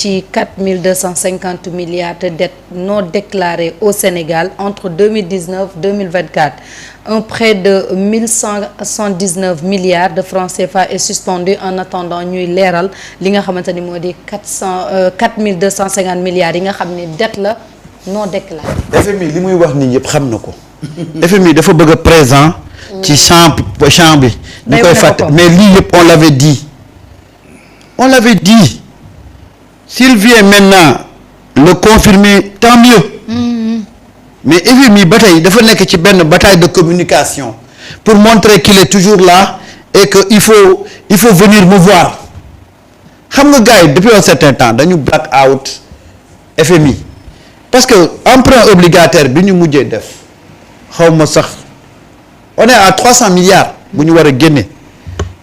ci 4250 milliards de dettes non déclarées au Sénégal entre 2019-2024. Un prêt de 1179 milliards de francs CFA est suspendu en attendant ñuy leeral li nga xamante ni moo di 4250 milliards yi nga xam ni dette la non déclarée. FMI li muy wax nii yëpp xam na ko. FMI dafa bëgg a présent. ci champ bi. ñu koy fàtte mais lii yëpp on l'avait dit. S'il vient maintenant le confirmer tant mieux. Mais FMI ba tey dafa nekk ci benn bataille de communication pour montrer qu'il est toujours là et que il faut venir me voir xam nga gars yi depuis un certain temps dañu black out FMI parce que emprunt obligataire bi ñu mujjee def xaw ma sax on est à 300 milliards bu ñu war a génne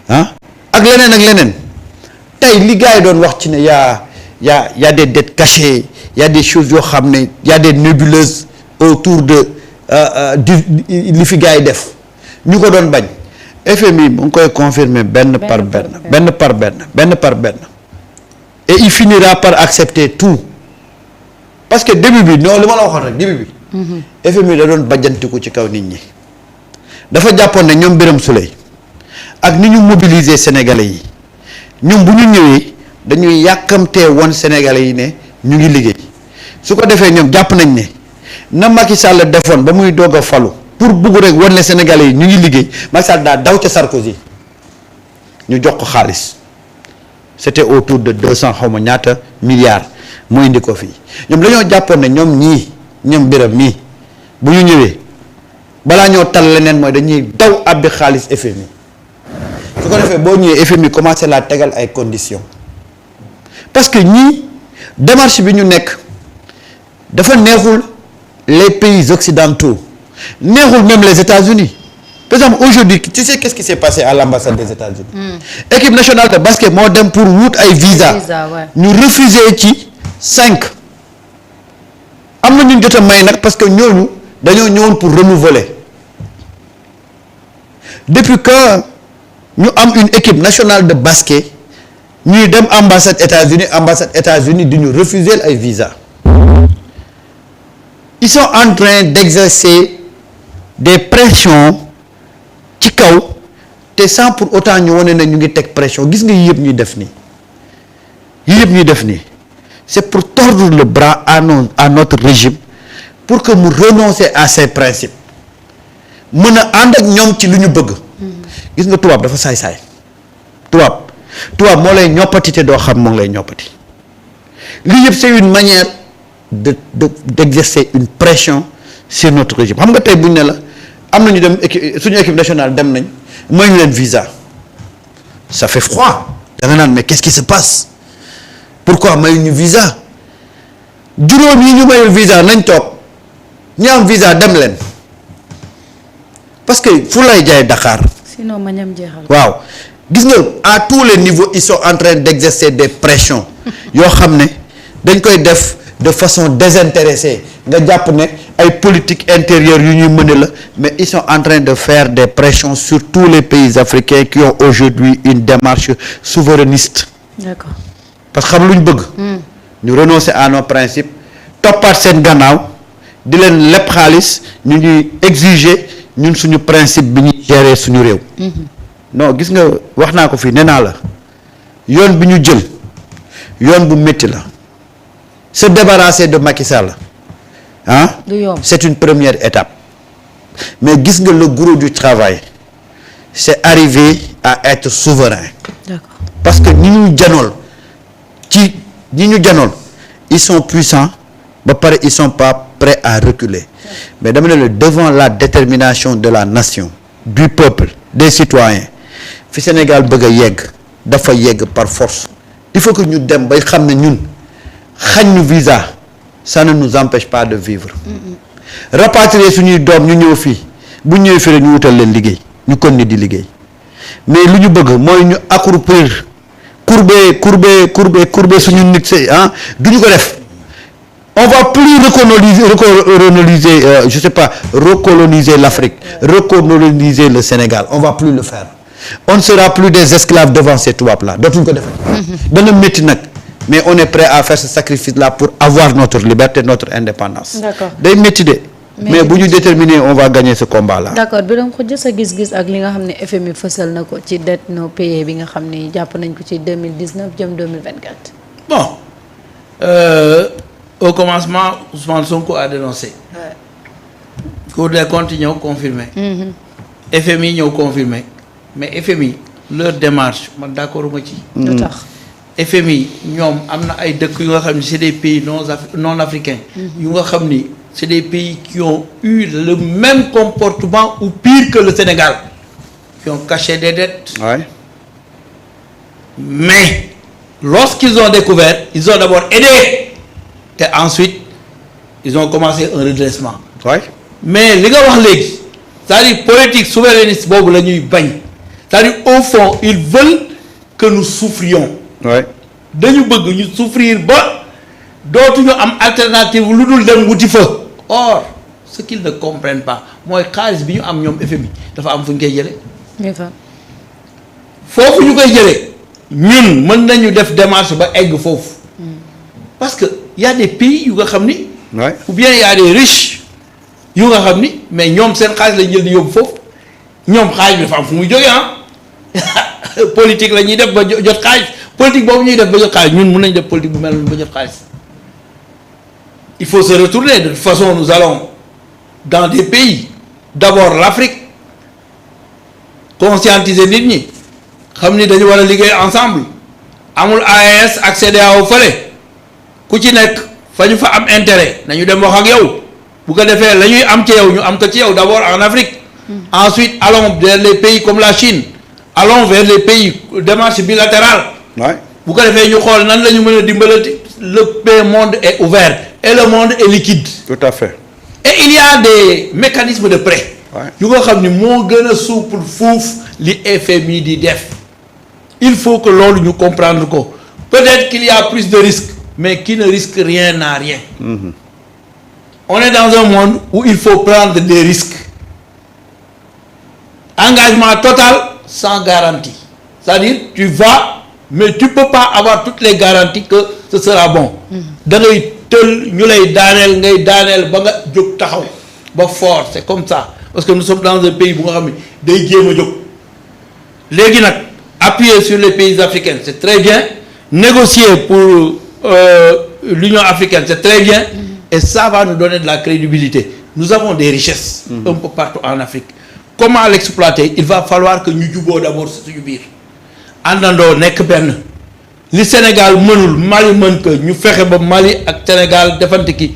ah ak leneen tey li gars yi doon wax ci ne y a des dettes cachées y a des choses yoo xam ne y a des nébuleuses autour de li fi gars yi def ñu ko doon bañ FMI mu ngi koy confirmer benn par benn et il finira par accepter tout parce que début bi non li ma la waxoon rek début bi FMI da doon bajjantiku ci kaw nit ñi dafa jàppoon ne ñoom Birame Souleye ak ni ñu mobiliser Sénégalais yi ñoom bu ñu ñëwee dañuy yàkkamtee woon Sénégalais yi ne ñu ngi liggéey su ko defee ñoom jàpp nañ ne na Macky Sall defoon ba muy doog a falu pour bugg rek wan ne Sénégalais yi ñu ngi liggéey Macky Sall daa daw ca Sarkozy ñu jox ko xaalis c'était autour de 200 xaw ma ñaata milliards mu indi ko fii ñoom dañoo jàppoon ne ñoom Birame mii bu ñu ñëwee balaa ñoo tal leneen mooy dañuy daw abbi xaalis FMI su ko defee boo ñëwee FMI commencé laa tegal ay conditions parce que ñii démarche bi ñu nekk dafa neexul les pays occidentaux neexul même les États-Unis par exemple aujourd'hui tu sais qu'est-ce qui s'est passé à l'ambassade des États-Unis équipe nationale de basket moo dem pour wut ay visa ñu refuser ci 5 am na ñu jot a may nag parce que ñooñu dañoo ñëwoon pour renouveler depuis que ñu am une équipe nationale de basket ñuy dem ambassade États-Unis di ñu refuser ay visa ils sont en train d'exercer des pressions ci kaw te sans pour autant ñu wane na ñu ngi teg pression gis nga yii yëpp ñuy def nii c'est pour tordre le bras à notre régime pour que mu renoncer à ses principes mën a ànd ak ñoom ci lu ñu bëgg gis nga tubaab dafa saay-saay tubaab moo lay ñoppati te doo xam moo ngi lay ñoppati lii yëpp c'est une manière d'exercer une pression sur notre régime xam nga tey buñ ne la am na ñu dem suñu équipe nationale dem nañ may ñu leen visa ça fait froid da nga naan mais qu'est-ce qui se passe pourquoi may ñu visa juróom yi ñu mayul visa nañ toog ñi am visa dem leen parce que fu lay jaay Dakar. sinon ma ñam jeexal. waaw gis nga à tous les niveaux ils sont en train d'exercer des pressions yoo xam ne dañ koy def de façon désintéressée nga jàpp ne ay politique intérieure yu ñuy mëne la mais ils sont en train de faire des pressions sur tous les pays africains qui ont aujourd'hui une démarche souverainiste. D'accord. parce que xam lu ñu bëgg. ñu renoncer à nos principes toppaat seen gannaaw di leen leb xaalis ñu ñuy exiger ñun suñu principe bi ñuy gérer suñu réew. non gis nga wax naa ko fii nee naa la yoon bi ñu jël yoon bu métti la se débarrasser de Macky Sall c'est une première étape mais gis nga le gros du travail c'est arriver à être souverain. D'accord. parce que ñi ñu janool ils sont puissants ba pare ils sont pas prêts à reculer mais dama ne la devant la détermination de la nation du peuple des citoyens fi Sénégal bëgg a yegg dafa yegg par force il faut que ñu dem bay xam ne ñun xañ ñu visa ça ne nous empêche pas de vivre rapatrier suñuy doom ñu ñëw fii bu ñëwee fii rek ñu wutal leen liggéey ñu continuer di liggéey mais lu ñu bëgg mooy ñu accroupir courber suñu nit si du ñu ko def on va plus recoloniser l'Afrique recoloniser le Sénégal on va plus le faire on ne sera plus des esclaves devant ces tubaab là dootuñu ko defee dana métti nag mais on est prêt à faire ce sacrifice-là pour avoir notre liberté, notre indépendance. D'accord. day métti de. mais bu ñu déterminer on va gagner ce combat-là. d'accord Birame Khoudia sa gis-gis ak li nga xam ne FMI fësal na ko ci dette non payée bi nga xam ne jàpp nañ ko ci 2019 jëm 2024. bon au commencement Ousmane Sonko a dénoncé. Ouais. Cour des comptes ñëw confirmé. FMI ñëw confirmé mais FMI leur démarche man d'accord ma ci. lu tax FMI ñoom am na ay dëkk yu nga xam ni c'est des pays non africains. yu nga xam ni c'est des pays qui ont eu le même comportement ou pire que le Sénégal qui ont caché des dettes. Ouais. Mais lorsqu'ils ont découvert ils ont d'abord aidé et ensuite ils ont commencé un redressement. Ouais. Mais li nga wax léegi c'est-à-dire politique souverainiste boobu la ñuy bañ c'est-à-dire au fond ils veulent que nous souffrions. Ouais. dañu bëgg ñu souffrir ba dootuñu am alternative lu dul dem wuti fa. Or ce qu'ils ne comprennent pas mooy xaalis bi ñu am ñoom FMI dafa am fu ñu koy jëlee. foofu ñu koy jëlee ñun mën nañu def démarche ba egg foofu. parce que y a des pays yu nga xam ni. Ouais. ou bien y a des riches yu nga xam ni mais ñoom seen xaalis lañ jël di yóbbu foofu ñoom xaalis bi dafa am fu muy jógee politique la ñuy def ba jot xaalis politique boobu ñuy def ba jot xaalis ñun mën nañu def politique bu mel noonu ba jot xaalis. Il faut se retourner de toute façon nous allons dans des pays d'abord l'Afrique conscientiser nit ñi xam ni dañu war a liggéey ensemble amul AES ak CEDEAO fële ku ci nekk fa ñu fa am intérêt nañu dem wax ak yow bu ko defee la ñuy am ci yow ñu am ko ci yow d'abord en Afrique. Ensuite allons vers les pays comme la Chine allons vers les pays démarche bilatérale. Ouais. bu ko defee ñu xool nan la ñu mën a dimbalati le monde est ouvert et le monde est liquide. Tout à fait. Et il y a des mécanismes de prêt. Ouais. yu nga xam ni moo gën a souple fuuf li FMI di def. il faut que loolu ñu comprendre ko peut-être qu'il y a plus de risques mais qui ne risque rien n'a rien. On est dans un monde où il faut prendre des risques. Engagement total sans garantie. C'est-à-dire tu vas mais tu peux pas avoir toutes les garanties que ce sera bon. da ngay tël ñu lay daaneel ngay daaneel ba nga jóg taxaw ba fort c'est comme ça parce que nous sommes dans un pays bu nga xam ne day jéem a jóg. léegi nag appuyer sur les pays africains c'est très bien négocier pour l'Union africaine c'est très bien et ça va nous donner de la crédibilité. Nous avons des richesses un peu partout en Afrique. Comment l'exploiter? Il va falloir que ñu juboo d'abord suñu biir àndandoo nekk benn li Sénégal mënul Mali mën ko ñu fexe ba Mali ak Sénégal defante ki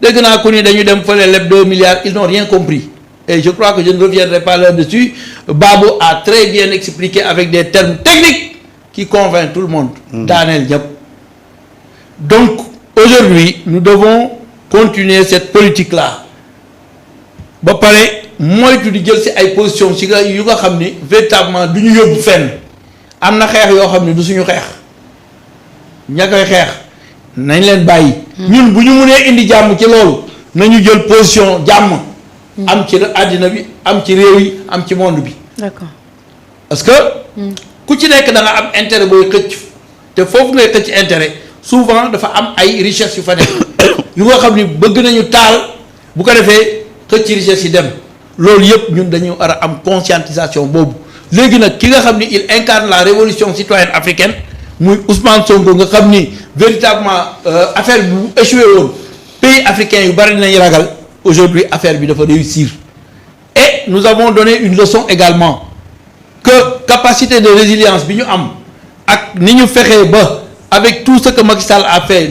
dégg naa ku ni dañu dem fële leb 2 milliards ils n'ont rien compris et je crois que je ne reviendrai pas là-dessus. Babou a très bien expliqué avec des termes techniques qui convainquent tout le monde. daaneel ñëpp. Donc aujourd'hui nous devons continuer cette politique-là ba pare moytu di jël ci ay position ci nga yu nga xam ni véritablement du ñu yóbbu fenn am na xeex yoo xam ne du suñu xeex ña koy xeex nañ leen bàyyi. ñun bu ñu mënee indi jàmm ci loolu nañu jël position jàmm. am ci àddina bi am ci réew yi am ci monde bi. D'accord. parce que. ku ci nekk da nga am intérêt booy xëcc te foofu ngay xëcc intérêt souvent dafa am ay richesse yu fa nekk yu nga xam ni bëgg nañu taal bu ko defee xëcc richesse yi dem. loolu yëpp ñun dañu war a am conscientisation boobu léegi nag ki nga xam ni il incarne la révolution citoyenne africaine muy Ousmane Sonko nga xam ni véritablement affaire bi bu échoué woon pays africains yu bari nañu ragal aujourd'hui affaire bi dafa réussir et nous avons donné une leçon également que capacité de résilience bi ñu am ak ni ñu fexee ba avec tout ce que Macky Sall a fait